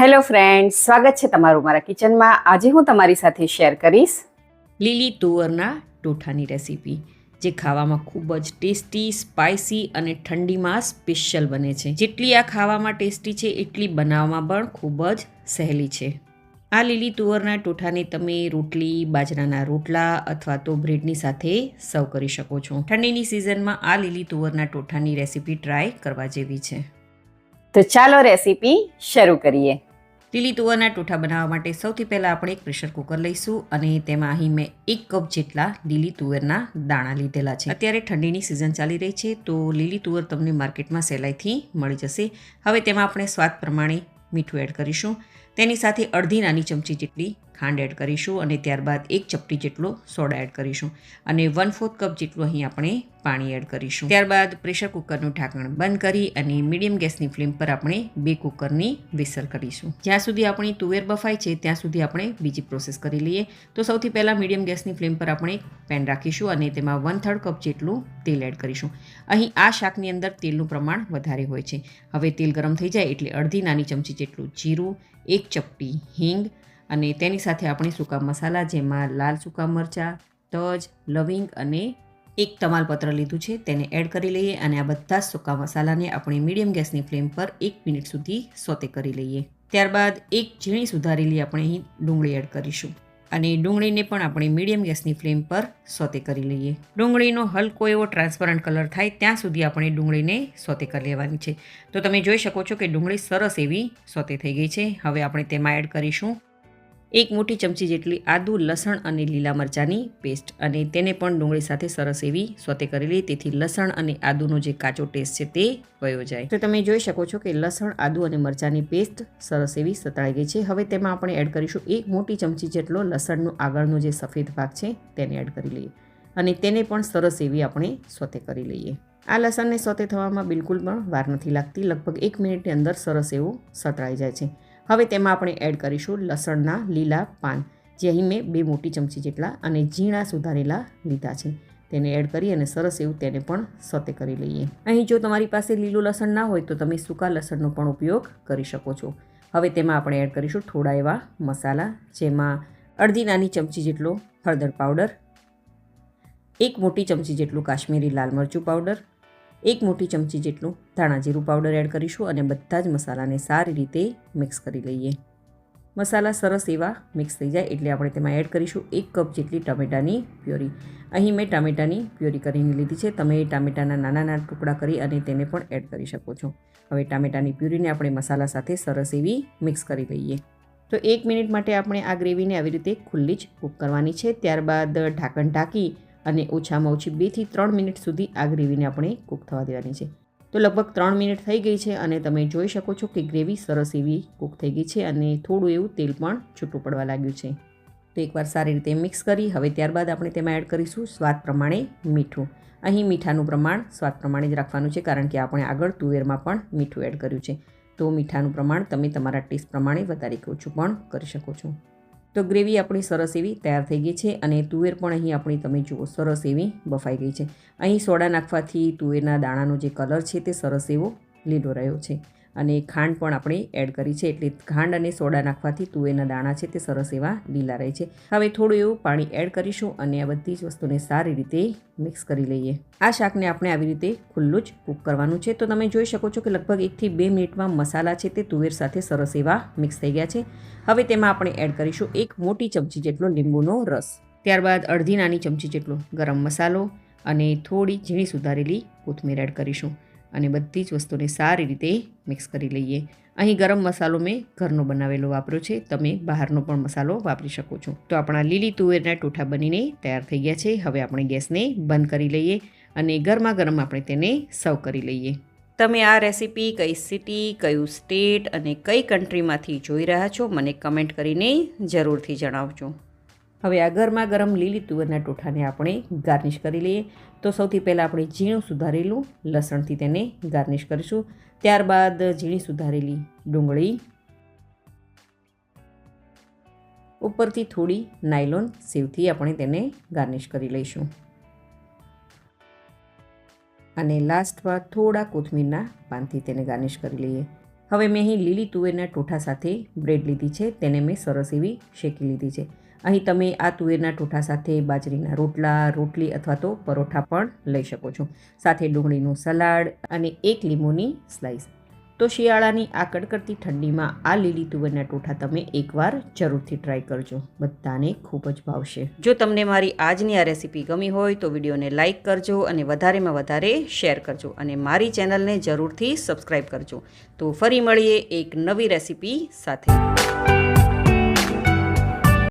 Hello friends, સ્વાગત છે તમારું મારા કિચનમાં. આજે હું તમારી સાથે શેર કરીશ લીલી તુવરના ટોઠાની રેસીપી, જે ખાવામાં ખૂબ જ ટેસ્ટી, સ્પાઇસી અને ઠંડીમાં સ્પેશિયલ બને છે. જેટલી આ ખાવામાં ટેસ્ટી છે એટલી બનાવવામાં પણ ખૂબ જ સહેલી છે. આ લીલી તુવરના ટોઠાને તમે રોટલી, બાજરાના રોટલા અથવા તો બ્રેડની સાથે સર્વ કરી શકો છો. ઠંડીની સિઝનમાં આ લીલી તુવરના ટોઠાની રેસીપી ટ્રાય કરવા જેવી છે. તો ચાલો રેસીપી શરૂ કરીએ. લીલી તુવરના ટોઠા બનાવવા માટે સૌથી પહેલાં આપણે એક પ્રેશર કુકર લઈશું અને તેમાં અહીં મેં 1 કપ જેટલા લીલી તુવેરના દાણા લીધેલા છે. અત્યારે ઠંડીની સિઝન ચાલી રહી છે, તો લીલી તુવર તમને માર્કેટમાં સહેલાઈથી મળી જશે. હવે તેમાં આપણે સ્વાદ પ્રમાણે મીઠું એડ કરીશું. તેની સાથે અડધી નાની ચમચી જેટલી ખાંડ એડ કરીશું અને ત્યારબાદ 1 ચપટી જેટલો સોડા એડ કરીશું અને 1/4 કપ જેટલું અહીં આપણે પાણી એડ કરીશું. ત્યારબાદ પ્રેશર કુકરનું ઢાંકણ બંધ કરી અને મીડિયમ ગેસની ફ્લેમ પર આપણે 2 કુકરની વિસલ કરીશું. જ્યાં સુધી આપણી તુવેર બફાય છે ત્યાં સુધી આપણે બીજી પ્રોસેસ કરી લઈએ. તો સૌથી પહેલાં મીડિયમ ગેસની ફ્લેમ પર આપણે પેન રાખીશું અને તેમાં 1/3 કપ જેટલું તેલ એડ કરીશું. અહીં આ શાકની અંદર તેલનું પ્રમાણ વધારે હોય છે. હવે તેલ ગરમ થઈ જાય એટલે અડધી નાની ચમચી જેટલું જીરું, 1 ચપટી હિંગ અને તેની સાથે આપણે સૂકા મસાલા, જેમાં લાલ સૂકા મરચાં, તજ, લવિંગ અને 1 તમાલપત્ર લીધું છે, તેને એડ કરી લઈએ અને આ બધા જ સૂકા મસાલાને આપણે મીડિયમ ગેસની ફ્લેમ પર 1 મિનિટ સુધી સોતે કરી લઈએ. ત્યારબાદ 1 ઝીણી સુધારેલી આપણે અહીં ડુંગળી એડ કરીશું અને ડુંગળીને પણ આપણે મીડિયમ ગેસની ફ્લેમ પર સોતે કરી લઈએ. ડુંગળીનો હલકો એવો ટ્રાન્સપરન્ટ કલર થાય ત્યાં સુધી આપણે ડુંગળીને સોતે કરી લેવાની છે. તો તમે જોઈ શકો છો કે ડુંગળી સરસ એવી સોતે થઈ ગઈ છે. હવે આપણે તેમાં એડ કરીશું 1 મોટી ચમચી જેટલી આદુ, લસણ અને લીલા મરચાંની પેસ્ટ અને તેને પણ ડુંગળી સાથે સરસ એવી સોતે કરી લઈએ, તેથી લસણ અને આદુનો જે કાચો ટેસ્ટ છે તે વયો જાય. તો તમે જોઈ શકો છો કે લસણ, આદુ અને મરચાંની પેસ્ટ સરસ એવી સતળાઈ ગઈ છે. હવે તેમાં આપણે એડ કરીશું 1 મોટી ચમચી જેટલો લસણનો આગળનો જે સફેદ ભાગ છે તેને એડ કરી લઈએ અને તેને પણ સરસ એવી આપણે સોતે કરી લઈએ. આ લસણને સોતે થવામાં બિલકુલ પણ વાર નથી લાગતી. લગભગ 1 મિનિટની અંદર સરસ એવું સતળાઈ જાય છે. હવે તેમાં આપણે એડ કરીશું લસણના લીલા પાન, જે અહીં મેં 2 મોટી ચમચી જેટલા અને ઝીણા સુધારેલા લીધા છે. તેને એડ કરી અને સરસ એવું તેને પણ સોતે કરી લઈએ. અહીં જો તમારી પાસે લીલું લસણ ના હોય તો તમે સૂકા લસણનો પણ ઉપયોગ કરી શકો છો. હવે તેમાં આપણે એડ કરીશું થોડા એવા મસાલા, જેમાં અડધી નાની ચમચી જેટલો હળદર પાવડર, 1 મોટી ચમચી જેટલું કાશ્મીરી લાલ મરચું પાવડર, 1 મોટી ચમચી જેટલું ધાણા જીરું પાવડર એડ કરીશું અને બધા જ મસાલાને સારી રીતે મિક્સ કરી લઈએ. મસાલા સરસ એવા મિક્સ થઈ જાય એટલે આપણે તેમાં એડ કરીશું 1 કપ જેટલી ટામેટાની પ્યોરી. અહીં મેં ટામેટાની પ્યોરી કરીને લીધી છે. તમે ટામેટાના નાના નાના ટુકડા કરી અને તેને પણ એડ કરી શકો છો. હવે ટામેટાની પ્યુરીને આપણે મસાલા સાથે સરસ એવી મિક્સ કરી લઈએ. તો 1 મિનિટ માટે આપણે આ ગ્રેવીને આવી રીતે ખુલ્લી જ કૂક કરવાની છે. ત્યારબાદ ઢાંકણ ઢાંકી અને ઓછામાં ઓછી 2 થી 3 મિનિટ સુધી આ ગ્રેવીને આપણે કૂક થવા દેવાની છે. તો લગભગ 3 મિનિટ થઈ ગઈ છે અને તમે જોઈ શકો છો કે ગ્રેવી સરસ એવી કૂક થઈ ગઈ છે અને થોડું એવું તેલ પણ છૂટું પડવા લાગ્યું છે. તો એકવાર સારી રીતે મિક્સ કરી હવે ત્યારબાદ આપણે તેમાં એડ કરીશું સ્વાદ પ્રમાણે મીઠું. અહીં મીઠાનું પ્રમાણ સ્વાદ પ્રમાણે જ રાખવાનું છે, કારણ કે આપણે આગળ તુવેરમાં પણ મીઠું એડ કર્યું છે. તો મીઠાનું પ્રમાણ તમે તમારા ટેસ્ટ પ્રમાણે વધારે કે ઓછું પણ કરી શકો છો. તો ગ્રેવી આપણી સરસ એવી તૈયાર થઈ ગઈ છે અને તુવેર પણ અહીં આપણી તમે જુઓ સરસ એવી બફાઈ ગઈ છે. અહીં સોડા નાખવાથી તુવેરના દાણાનો જે કલર છે તે સરસ એવો લીલો રહ્યો છે અને ખાંડ પણ આપણે એડ કરી છે, એટલે ખાંડ અને સોડા નાખવાથી તુવેરના દાણા છે તે સરસ એવા લીલા રહે છે. હવે થોડું એવું પાણી એડ કરીશું અને આ બધી જ વસ્તુને સારી રીતે મિક્સ કરી લઈએ. આ શાકને આપણે આવી રીતે ખુલ્લું જ કૂક કરવાનું છે. તો તમે જોઈ શકો છો કે લગભગ 1 થી 2 મિનિટમાં મસાલા છે તે તુવેર સાથે સરસ એવા મિક્સ થઈ ગયા છે. હવે તેમાં આપણે એડ કરીશું 1 મોટી ચમચી જેટલો લીંબુનો રસ, ત્યારબાદ અડધી નાની ચમચી જેટલો ગરમ મસાલો અને થોડી ઝીણી સુધારેલી કોથમીર એડ કરીશું અને બધી જ વસ્તુને સારી રીતે મિક્સ કરી લઈએ. અહીં ગરમ મસાલો મેં ઘરનો બનાવેલો વાપર્યો છે, તમે બહારનો પણ મસાલો વાપરી શકો છો. તો આપણા લીલી તુવેરના ટોઠા બનીને તૈયાર થઈ ગયા છે. હવે આપણે ગેસને બંધ કરી લઈએ અને ગરમા ગરમ આપણે તેને સર્વ કરી લઈએ. તમે આ રેસીપી કઈ સિટી, કયું સ્ટેટ અને કઈ કન્ટ્રીમાંથી જોઈ રહ્યા છો મને કમેન્ટ કરીને જરૂરથી જણાવજો. હવે આ ગરમા ગરમ લીલી તુવેરના ટોઠાને આપણે ગાર્નિશ કરી લઈએ. તો સૌથી પહેલાં આપણે ઝીણું સુધારેલું લસણથી તેને ગાર્નિશ કરીશું. ત્યારબાદ ઝીણી સુધારેલી ડુંગળી, ઉપરથી થોડી નાયલોન સેવથી આપણે તેને ગાર્નિશ કરી લઈશું અને લાસ્ટમાં થોડા કોથમીરના પાનથી તેને ગાર્નિશ કરી લઈએ. હવે મેં અહીં લીલી તુવેરના ટોઠા સાથે બ્રેડ લીધી છે, તેને મેં સરસ એવી શેકી લીધી છે. અહીં તમે આ તુવેરના ટોઠા સાથે બાજરીના રોટલા, રોટલી અથવા તો પરોઠા પણ લઈ શકો છો. સાથે ડુંગળીનું સલાડ અને એક લીંબુની સ્લાઈસ. તો શિયાળાની આ કડકડતી ઠંડીમાં આ લીલી તુવેરના ટોઠા તમે એકવાર જરૂરથી ટ્રાય કરજો. બધાને ખૂબ જ ભાવશે. જો તમને મારી આજની આ રેસીપી ગમી હોય તો વિડીયોને લાઇક કરજો અને વધારેમાં વધારે શેર કરજો અને મારી ચેનલને જરૂરથી સબસ્ક્રાઈબ કરજો. તો ફરી મળીએ એક નવી રેસીપી સાથે.